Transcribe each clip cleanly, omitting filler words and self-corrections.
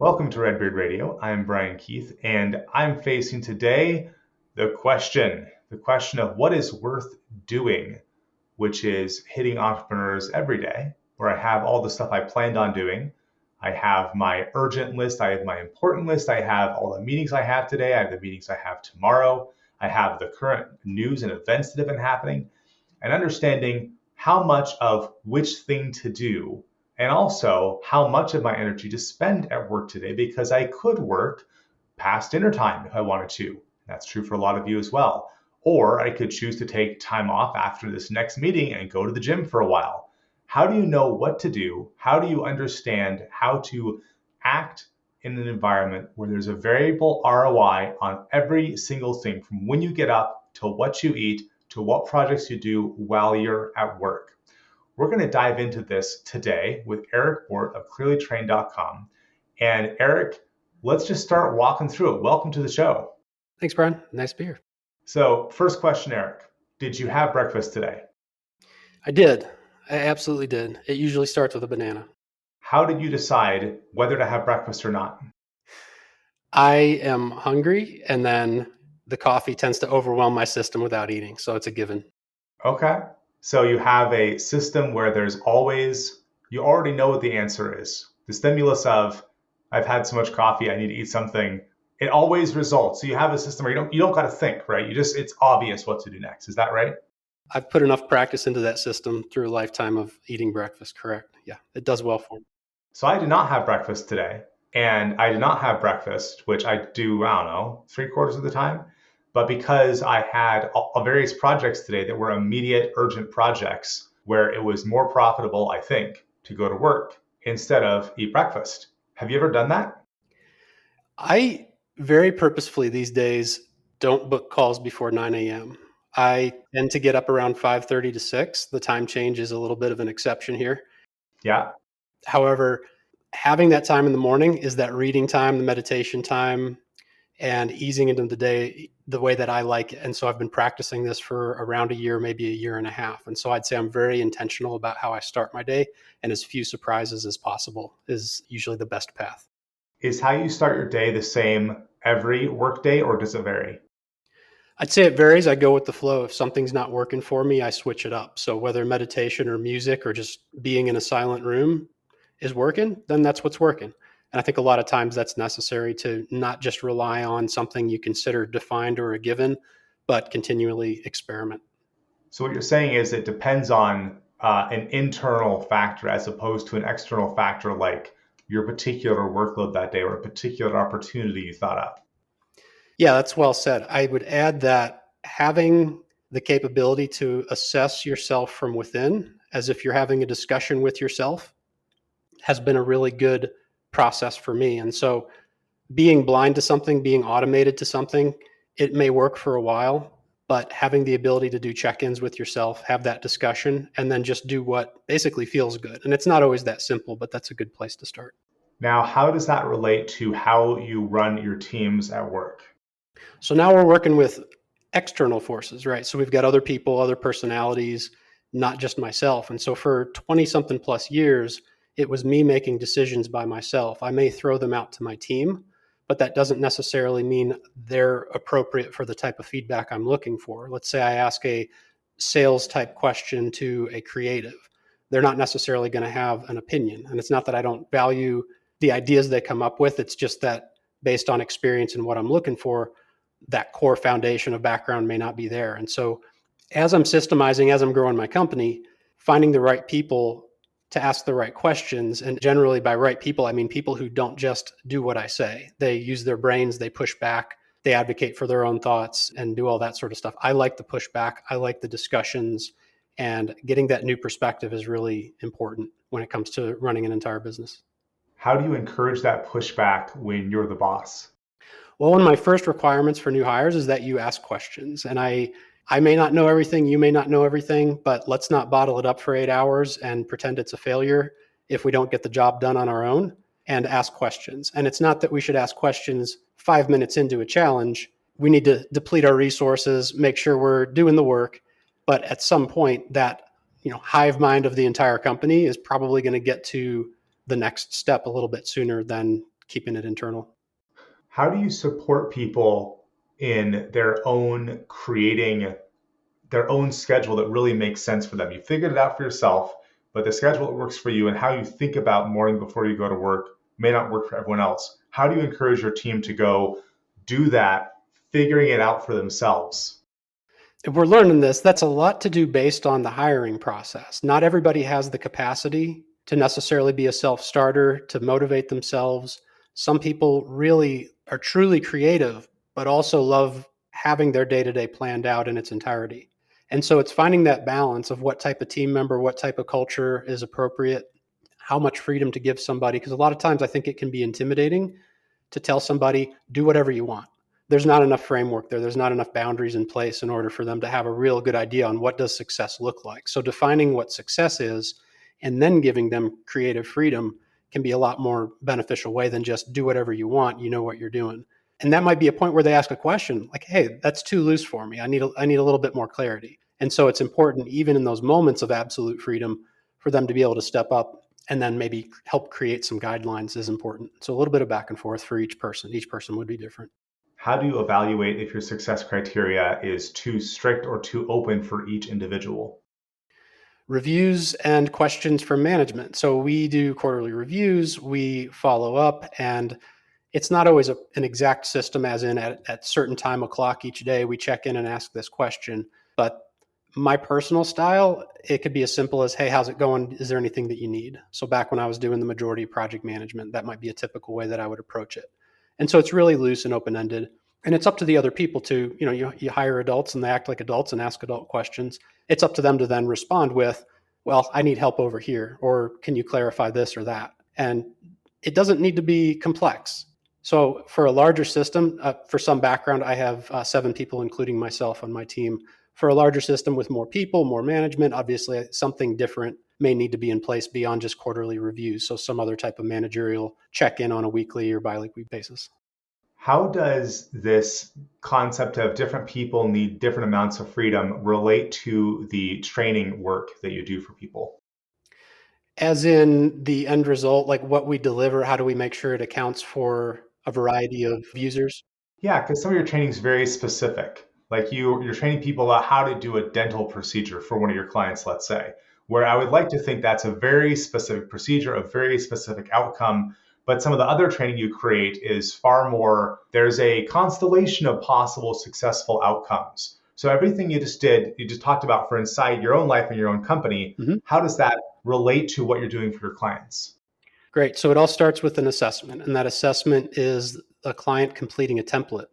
Welcome to Redbeard Radio. I'm Brian Keith, and I'm facing today the question of what is worth doing, which is hitting entrepreneurs every day, where I have all the stuff I planned on doing. I have my urgent list, I have my important list, I have all the meetings I have today, I have the meetings I have tomorrow, I have the current news and events that have been happening, and understanding how much of which thing to do, and also how much of my energy to spend at work today, because I could work past dinner time if I wanted to. That's true for a lot of you as well. Or I could choose to take time off after this next meeting and go to the gym for a while. How do you know what to do? How do you understand how to act in an environment where there's a variable ROI on every single thing, from when you get up to what you eat to what projects you do while you're at work? We're going to dive into this today with Eric Bort of clearlytrained.com. And Eric, let's just start walking through it. Welcome to the show. Thanks, Brian. Nice to be here. So, first question, Eric, did you have breakfast today? I did. I absolutely did. It usually starts with a banana. How did you decide whether to have breakfast or not? I am hungry, and then the coffee tends to overwhelm my system without eating, so it's a given. Okay. So you have a system where you already know what the answer is. The stimulus of, I've had so much coffee, I need to eat something. It always results. So you have a system where you don't got to think, right? It's obvious what to do next. Is that right? I've put enough practice into that system through a lifetime of eating breakfast, correct? Yeah, it does well for me. So I did not have breakfast today. And I did not have breakfast, which I do, I don't know, 3/4 of the time. But because I had various projects today that were immediate, urgent projects where it was more profitable, I think, to go to work instead of eat breakfast. Have you ever done that? I very purposefully these days don't book calls before 9 a.m. I tend to get up around 5:30 to 6. The time change is a little bit of an exception here. Yeah. However, having that time in the morning is that reading time, the meditation time, and easing into the day the way that I like it. And so I've been practicing this for around a year, maybe a year and a half. And so I'd say I'm very intentional about how I start my day, and as few surprises as possible is usually the best path. Is how you start your day the same every workday, or does it vary? I'd say it varies. I go with the flow. If something's not working for me, I switch it up. So whether meditation or music or just being in a silent room is working, then that's what's working. And I think a lot of times that's necessary to not just rely on something you consider defined or a given, but continually experiment. So what you're saying is it depends on an internal factor as opposed to an external factor like your particular workload that day or a particular opportunity you thought of. Yeah, that's well said. I would add that having the capability to assess yourself from within, as if you're having a discussion with yourself, has been a really good process for me. And so being blind to something, being automated to something, it may work for a while, but having the ability to do check-ins with yourself, have that discussion, and then just do what basically feels good. And it's not always that simple, but that's a good place to start. Now, how does that relate to how you run your teams at work? So now we're working with external forces, right? So we've got other people, other personalities, not just myself. And so for 20 something plus years, it was me making decisions by myself. I may throw them out to my team, but that doesn't necessarily mean they're appropriate for the type of feedback I'm looking for. Let's say I ask a sales type question to a creative. They're not necessarily going to have an opinion. And it's not that I don't value the ideas they come up with. It's just that based on experience and what I'm looking for, that core foundation of background may not be there. And so as I'm systemizing, as I'm growing my company, finding the right people to ask the right questions. And generally by right people, I mean people who don't just do what I say. They use their brains, they push back, they advocate for their own thoughts and do all that sort of stuff. I like the pushback. I like the discussions, and getting that new perspective is really important when it comes to running an entire business. How do you encourage that pushback when you're the boss? Well, one of my first requirements for new hires is that you ask questions. And I may not know everything, you may not know everything, but let's not bottle it up for 8 hours and pretend it's a failure if we don't get the job done on our own, and ask questions. And it's not that we should ask questions 5 minutes into a challenge. We need to deplete our resources, make sure we're doing the work. But at some point, that hive mind of the entire company is probably going to get to the next step a little bit sooner than keeping it internal. How do you support people in their own creating their own schedule that really makes sense for them? You figured it out for yourself, but the schedule that works for you and how you think about morning before you go to work may not work for everyone else. How do you encourage your team to go do that, figuring it out for themselves? If we're learning this, that's a lot to do based on the hiring process. Not everybody has the capacity to necessarily be a self-starter, to motivate themselves. Some people really are truly creative, but also love having their day-to-day planned out in its entirety. And so it's finding that balance of what type of team member, what type of culture is appropriate, how much freedom to give somebody. Because a lot of times I think it can be intimidating to tell somebody, do whatever you want. There's not enough framework there. There's not enough boundaries in place in order for them to have a real good idea on what does success look like. So defining what success is and then giving them creative freedom can be a lot more beneficial way than just do whatever you want. You know what you're doing. And that might be a point where they ask a question like, hey, that's too loose for me. I need a little bit more clarity. And so it's important, even in those moments of absolute freedom, for them to be able to step up and then maybe help create some guidelines is important. So a little bit of back and forth for each person. Each person would be different. How do you evaluate if your success criteria is too strict or too open for each individual? Reviews and questions from management. So we do quarterly reviews, we follow up, and it's not always an exact system as in at certain time o'clock each day, we check in and ask this question. But my personal style, it could be as simple as, hey, how's it going? Is there anything that you need? So back when I was doing the majority of project management, that might be a typical way that I would approach it. And so it's really loose and open-ended. And it's up to the other people to, you hire adults and they act like adults and ask adult questions. It's up to them to then respond with, well, I need help over here, or can you clarify this or that? And it doesn't need to be complex. So for a larger system, for some background, I have 7 people, including myself, on my team. For a larger system with more people, more management, obviously something different may need to be in place beyond just quarterly reviews. So some other type of managerial check-in on a weekly or biweekly basis. How does this concept of different people need different amounts of freedom relate to the training work that you do for people? As in the end result, like what we deliver, how do we make sure it accounts for a variety of users? Yeah, because some of your training is very specific. Like you're training people about how to do a dental procedure for one of your clients, let's say, where I would like to think that's a very specific procedure, a very specific outcome. But some of the other training you create is far more, there's a constellation of possible successful outcomes. So everything you just did, you just talked about for inside your own life and your own company, Mm-hmm. how does that relate to what you're doing for your clients? Great. So it all starts with an assessment, and that assessment is a client completing a template.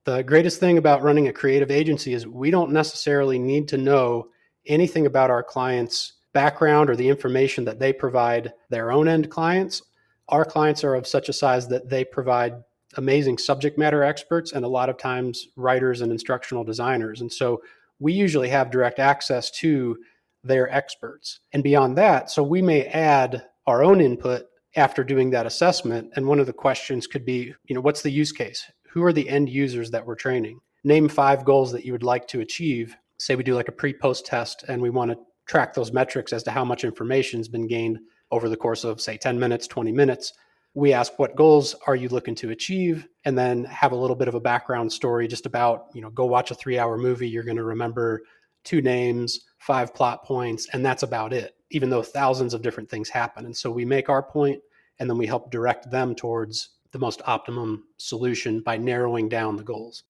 The greatest thing about running a creative agency is we don't necessarily need to know anything about our clients' background or the information that they provide their own end clients. Our clients are of such a size that they provide amazing subject matter experts and a lot of times writers and instructional designers. And so we usually have direct access to their experts. And beyond that, so we may add our own input after doing that assessment. And one of the questions could be, what's the use case? Who are the end users that we're training? Name 5 goals that you would like to achieve. Say we do like a pre-post test and we want to track those metrics as to how much information has been gained over the course of, say, 10 minutes, 20 minutes. We ask, what goals are you looking to achieve? And then have a little bit of a background story just about, go watch a 3-hour movie. You're going to remember 2 names, 5 plot points, and that's about it, even though thousands of different things happen. And so we make our point, and then we help direct them towards the most optimum solution by narrowing down the goals.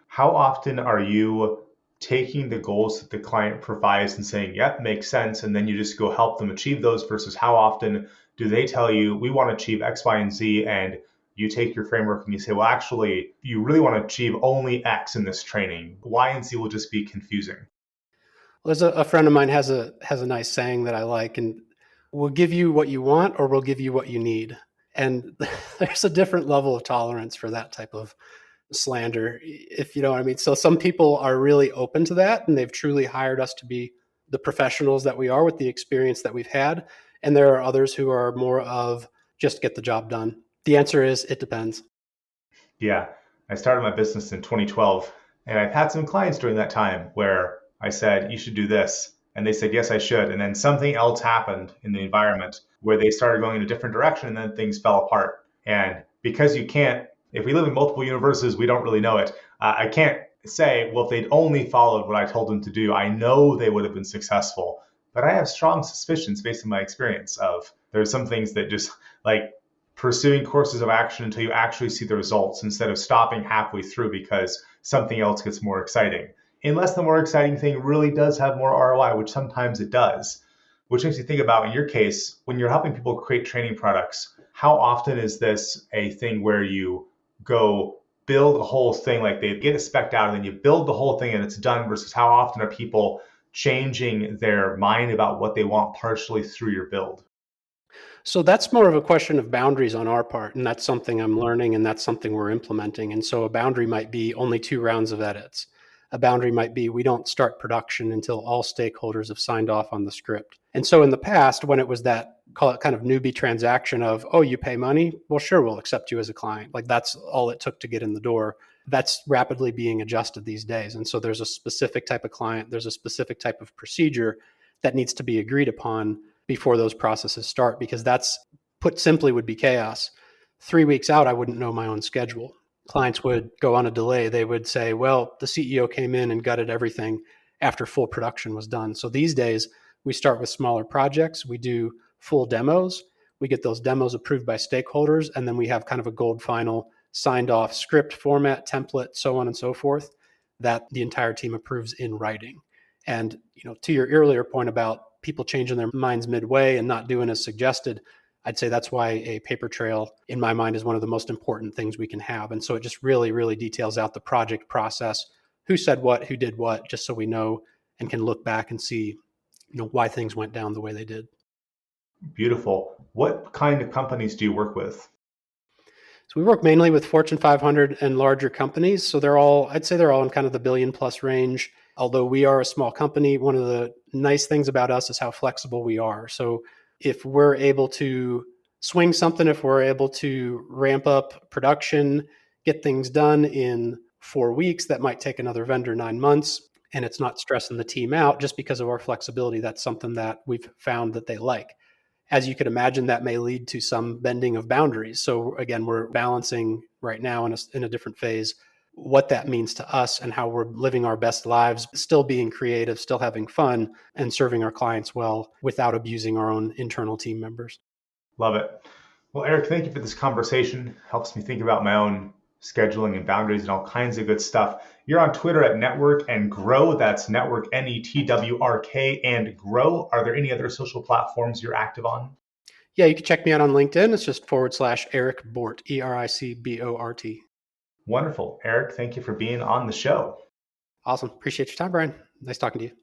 How often are you taking the goals that the client provides and saying, yep, makes sense, and then you just go help them achieve those versus how often do they tell you, we want to achieve X, Y, and Z, and you take your framework and you say, well, actually, you really want to achieve only X in this training. Y and Z will just be confusing. Well, there's a friend of mine has a nice saying that I like, and we'll give you what you want or we'll give you what you need. And there's a different level of tolerance for that type of slander, if you know what I mean. So some people are really open to that and they've truly hired us to be the professionals that we are with the experience that we've had. And there are others who are more of just get the job done. The answer is it depends. Yeah, I started my business in 2012, and I've had some clients during that time where I said, you should do this. And they said, yes, I should. And then something else happened in the environment where they started going in a different direction and then things fell apart. And because you can't, if we live in multiple universes, we don't really know it. I can't say, well, if they'd only followed what I told them to do, I know they would have been successful. But I have strong suspicions based on my experience of there's some things that just like pursuing courses of action until you actually see the results instead of stopping halfway through because something else gets more exciting. Unless the more exciting thing really does have more ROI, which sometimes it does. Which makes you think about, in your case, when you're helping people create training products, how often is this a thing where you go build a whole thing, like they get it specced out and then you build the whole thing and it's done, versus how often are people changing their mind about what they want partially through your build? So that's more of a question of boundaries on our part. And that's something I'm learning and that's something we're implementing. And so a boundary might be only 2 rounds of edits. A boundary might be we don't start production until all stakeholders have signed off on the script. And so in the past, when it was that, call it kind of newbie transaction of, oh, you pay money? Well, sure, we'll accept you as a client. Like that's all it took to get in the door. That's rapidly being adjusted these days. And so there's a specific type of client, there's a specific type of procedure that needs to be agreed upon before those processes start, because that's, put simply, would be chaos. 3 weeks out, I wouldn't know my own schedule. Clients would go on a delay. They would say, well, the CEO came in and gutted everything after full production was done. So these days, we start with smaller projects. We do full demos. We get those demos approved by stakeholders, and then we have kind of a gold final signed off script format, template, so on and so forth, that the entire team approves in writing. And to your earlier point about people changing their minds midway and not doing as suggested, I'd say that's why a paper trail, in my mind, is one of the most important things we can have. And so it just really, really details out the project process, who said what, who did what, just so we know and can look back and see, why things went down the way they did. Beautiful. What kind of companies do you work with? So we work mainly with Fortune 500 and larger companies. So I'd say they're all in kind of the billion plus range. Although we are a small company, one of the nice things about us is how flexible we are. So if we're able to swing something, if we're able to ramp up production, get things done in 4 weeks, that might take another vendor 9 months, and it's not stressing the team out just because of our flexibility. That's something that we've found that they like. As you could imagine, that may lead to some bending of boundaries. So again, we're balancing right now in a different phase what that means to us and how we're living our best lives, still being creative, still having fun, and serving our clients well without abusing our own internal team members. Love it. Well, Eric, thank you for this conversation. Helps me think about my own scheduling and boundaries and all kinds of good stuff. You're on Twitter at Network and Grow. That's Network, NETWRK and Grow. Are there any other social platforms you're active on? Yeah, you can check me out on LinkedIn. It's just /Eric Bort, ERICBORT. Wonderful. Eric, thank you for being on the show. Awesome. Appreciate your time, Brian. Nice talking to you.